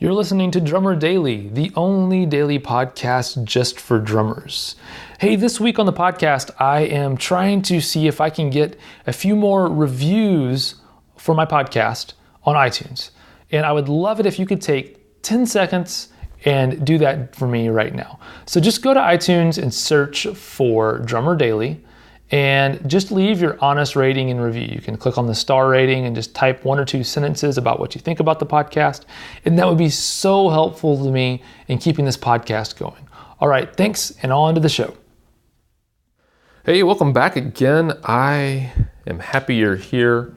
You're listening to Drummer Daily, the only daily podcast just for drummers. Hey, this week on the podcast, I am trying to see if I can get a few more reviews for my podcast on iTunes. And I would love it if you could take 10 seconds and do that for me right now. So just go to iTunes and search for Drummer Daily and just leave your honest rating and review. You can click on the star rating and just type one or two sentences about what you think about the podcast. And that would be so helpful to me in keeping this podcast going. All right, thanks, and on to the show. Hey, welcome back again. I am happy you're here.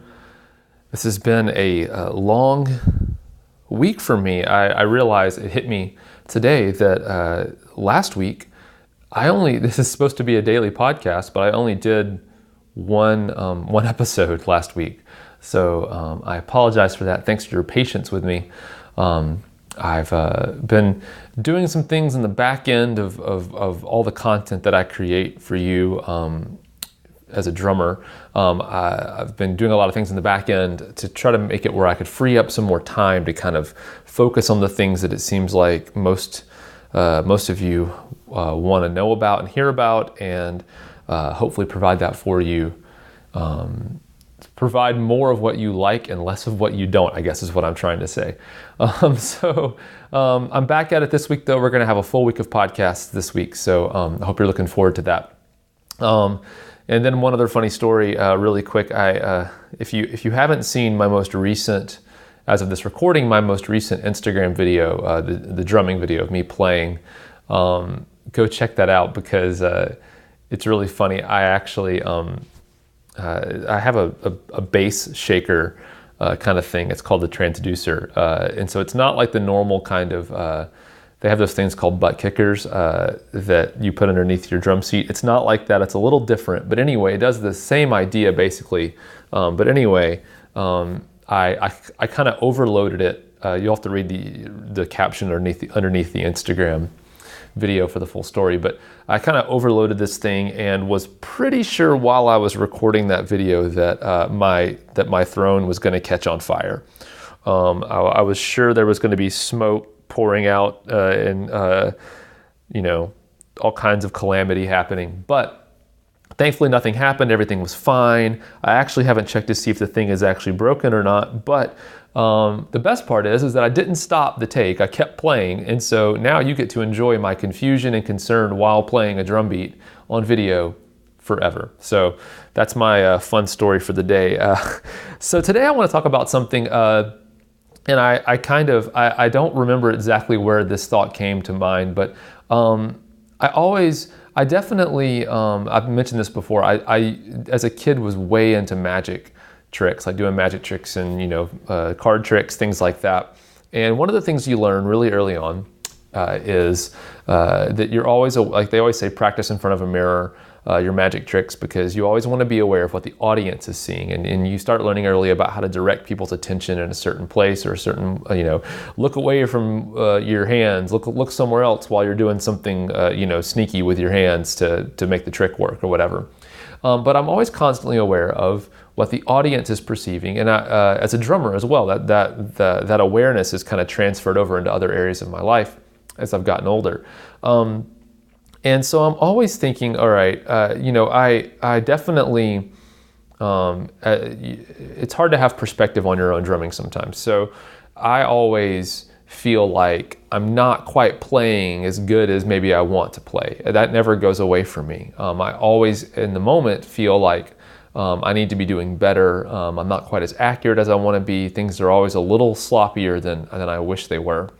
This has been a long week for me. I realized it hit me today that last week, this is supposed to be a daily podcast, but I only did one episode last week. So I apologize for that. Thanks for your patience with me. I've been doing some things in the back end of all the content that I create for you as a drummer. I've been doing a lot of things in the back end to try to make it where I could free up some more time to kind of focus on the things that it seems like most of you want to know about and hear about, and hopefully provide that for you. Provide more of what you like and less of what you don't, I guess is what I'm trying to say. So I'm back at it this week, though. We're going to have a full week of podcasts this week, so I hope you're looking forward to that. And then one other funny story, really quick. If you haven't seen my most recent, as of this recording, my most recent Instagram video, the drumming video of me playing, go check that out because it's really funny. I actually I have a bass shaker kind of thing. It's called the transducer, and so it's not like the normal kind of. They have those things called butt kickers that you put underneath your drum seat. It's not like that. It's a little different, but anyway, it does the same idea basically. But anyway. I kind of overloaded it. You'll have to read the caption underneath the Instagram video for the full story. But I kind of overloaded this thing and was pretty sure while I was recording that video that my throne was going to catch on fire. I was sure there was going to be smoke pouring out and all kinds of calamity happening, but. Thankfully, nothing happened. Everything was fine. I actually haven't checked to see if the thing is actually broken or not. But the best part is that I didn't stop the take. I kept playing. And so now you get to enjoy my confusion and concern while playing a drum beat on video forever. So that's my fun story for the day. So today I want to talk about something, and I don't remember exactly where this thought came to mind, but I definitely, I've mentioned this before, I as a kid was way into magic tricks, like doing magic tricks and, card tricks, things like that. And one of the things you learn really early on is that you're always, like they always say, practice in front of a mirror, your magic tricks, because you always want to be aware of what the audience is seeing. And you start learning early about how to direct people's attention in a certain place or a certain, look away from your hands, look somewhere else while you're doing something, sneaky with your hands to make the trick work or whatever. But I'm always constantly aware of what the audience is perceiving. And as a drummer as well, that awareness is kind of transferred over into other areas of my life as I've gotten older. And so I'm always thinking, all right, I definitely, it's hard to have perspective on your own drumming sometimes. So I always feel like I'm not quite playing as good as maybe I want to play. That never goes away from me. I always, in the moment, feel like I need to be doing better. I'm not quite as accurate as I want to be. Things are always a little sloppier than I wish they were.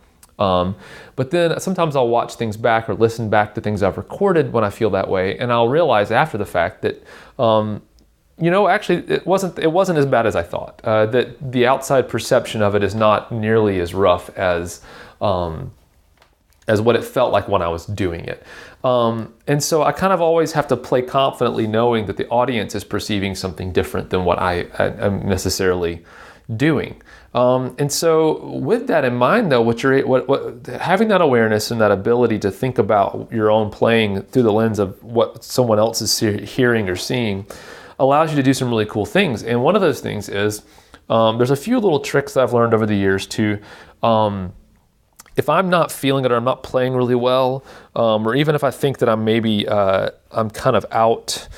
But then sometimes I'll watch things back or listen back to things I've recorded when I feel that way, and I'll realize after the fact that, actually it wasn't as bad as I thought. That the outside perception of it is not nearly as rough as what it felt like when I was doing it. And so I kind of always have to play confidently, knowing that the audience is perceiving something different than what I am necessarily doing. And so with that in mind, though, having that awareness and that ability to think about your own playing through the lens of what someone else is hearing or seeing allows you to do some really cool things. And one of those things is there's a few little tricks that I've learned over the years to if I'm not feeling it or I'm not playing really well, or even if I think that I'm maybe, I'm kind of out,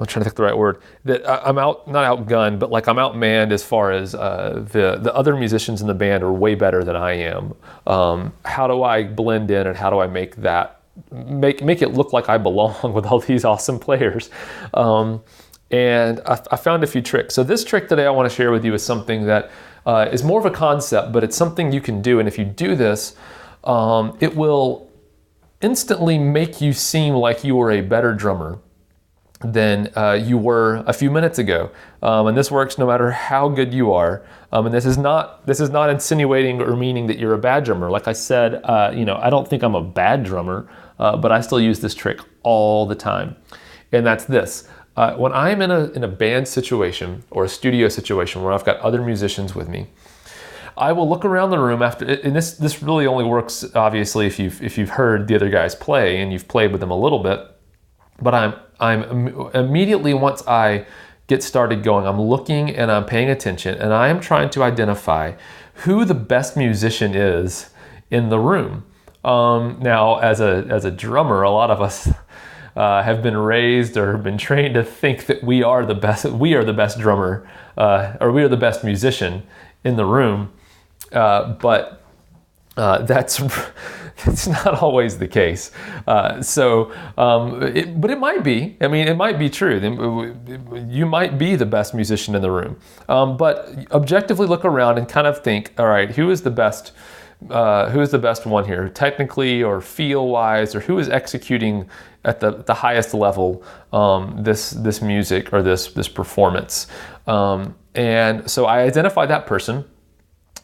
I'm trying to think the right word, that I'm out, not outgunned, but like I'm outmanned as far as the other musicians in the band are way better than I am. How do I blend in, and how do I make it look like I belong with all these awesome players? And I found a few tricks. So this trick today I want to share with you is something that is more of a concept, but it's something you can do. And if you do this, it will instantly make you seem like you are a better drummer than you were a few minutes ago. And this works no matter how good you are. And this is not insinuating or meaning that you're a bad drummer. Like I said, I don't think I'm a bad drummer, but I still use this trick all the time. And that's this. When I'm in a band situation or a studio situation where I've got other musicians with me, I will look around the room after, and this really only works obviously if you've heard the other guys play and you've played with them a little bit. But I'm immediately, once I get started going, I'm looking and I'm paying attention, and I am trying to identify who the best musician is in the room. Now, as a drummer, a lot of us have been raised or been trained to think that we are the best drummer, or we are the best musician in the room. But that's not always the case. But it might be. I mean, it might be true. You might be the best musician in the room. But objectively look around and kind of think, all right, who is the best one here, technically or feel-wise, or who is executing at the highest level this music or this performance. And so I identify that person,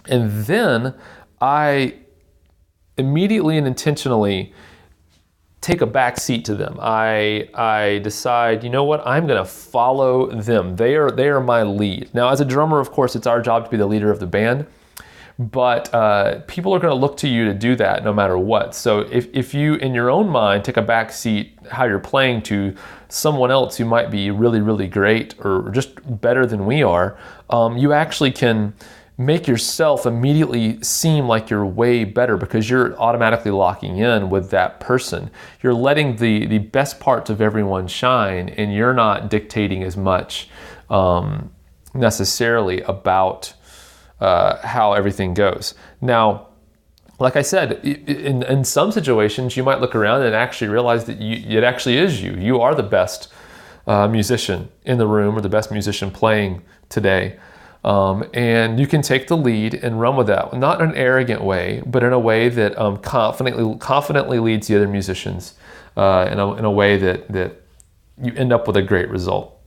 and then I immediately and intentionally take a back seat to them. I decide, you know what, I'm going to follow them. They are my lead. Now, as a drummer, of course, it's our job to be the leader of the band, but people are going to look to you to do that no matter what. So if you, in your own mind, take a back seat how you're playing to someone else who might be really, really great or just better than we are, you actually can make yourself immediately seem like you're way better because you're automatically locking in with that person. You're letting the best parts of everyone shine, and you're not dictating as much necessarily about how everything goes. Now, like I said, in some situations, you might look around and actually realize that it actually is you. You are the best musician in the room, or the best musician playing today. And you can take the lead and run with that, not in an arrogant way, but in a way that confidently leads the other musicians in a way that you end up with a great result.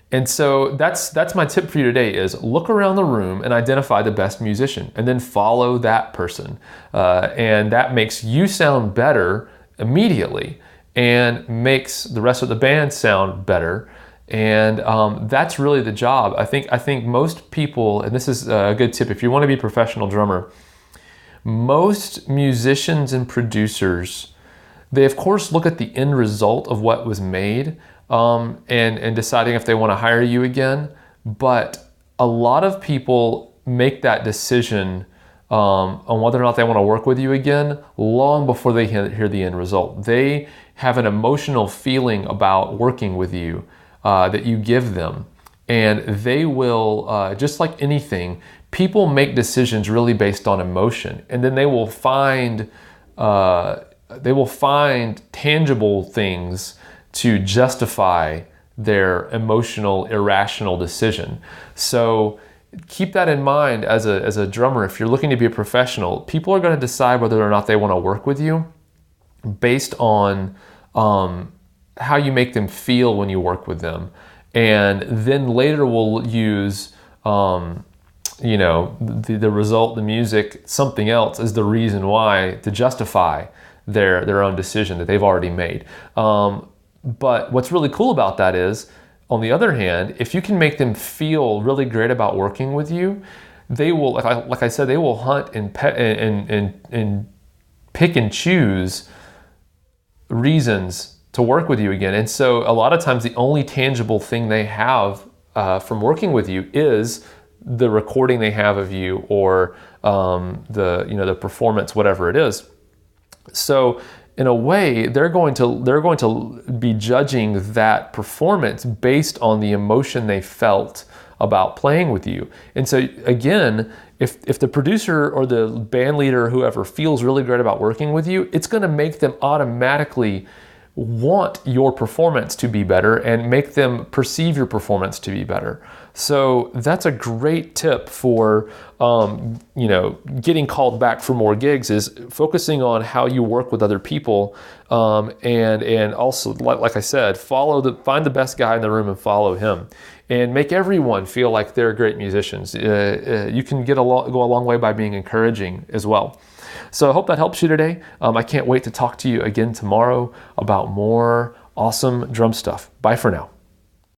And so that's my tip for you today is look around the room and identify the best musician, and then follow that person. And that makes you sound better immediately and makes the rest of the band sound better. And that's really the job. I think most people, and this is a good tip if you want to be a professional drummer, most musicians and producers, they of course look at the end result of what was made and deciding if they want to hire you again. But a lot of people make that decision on whether or not they want to work with you again long before they hear the end result. They have an emotional feeling about working with you that you give them, and they will, just like anything, people make decisions really based on emotion, and then they will find tangible things to justify their emotional, irrational decision. So keep that in mind as a drummer. If you're looking to be a professional, people are going to decide whether or not they want to work with you based on how you make them feel when you work with them. And then later we'll use the result, the music, something else as the reason why, to justify their own decision that they've already made. But what's really cool about that is, on the other hand, if you can make them feel really great about working with you, they will, like I said, they will hunt and pick and choose reasons to work with you again. And so a lot of times the only tangible thing they have from working with you is the recording they have of you, or the performance, whatever it is. So in a way, they're going to be judging that performance based on the emotion they felt about playing with you. And so again, if the producer or the band leader or whoever feels really great about working with you, it's going to make them automatically want your performance to be better and make them perceive your performance to be better. So that's a great tip for getting called back for more gigs, is focusing on how you work with other people, and also, like I said, find the best guy in the room and follow him, and make everyone feel like they're great musicians. You can go a long way by being encouraging as well. So I hope that helps you today. I can't wait to talk to you again tomorrow about more awesome drum stuff. Bye for now.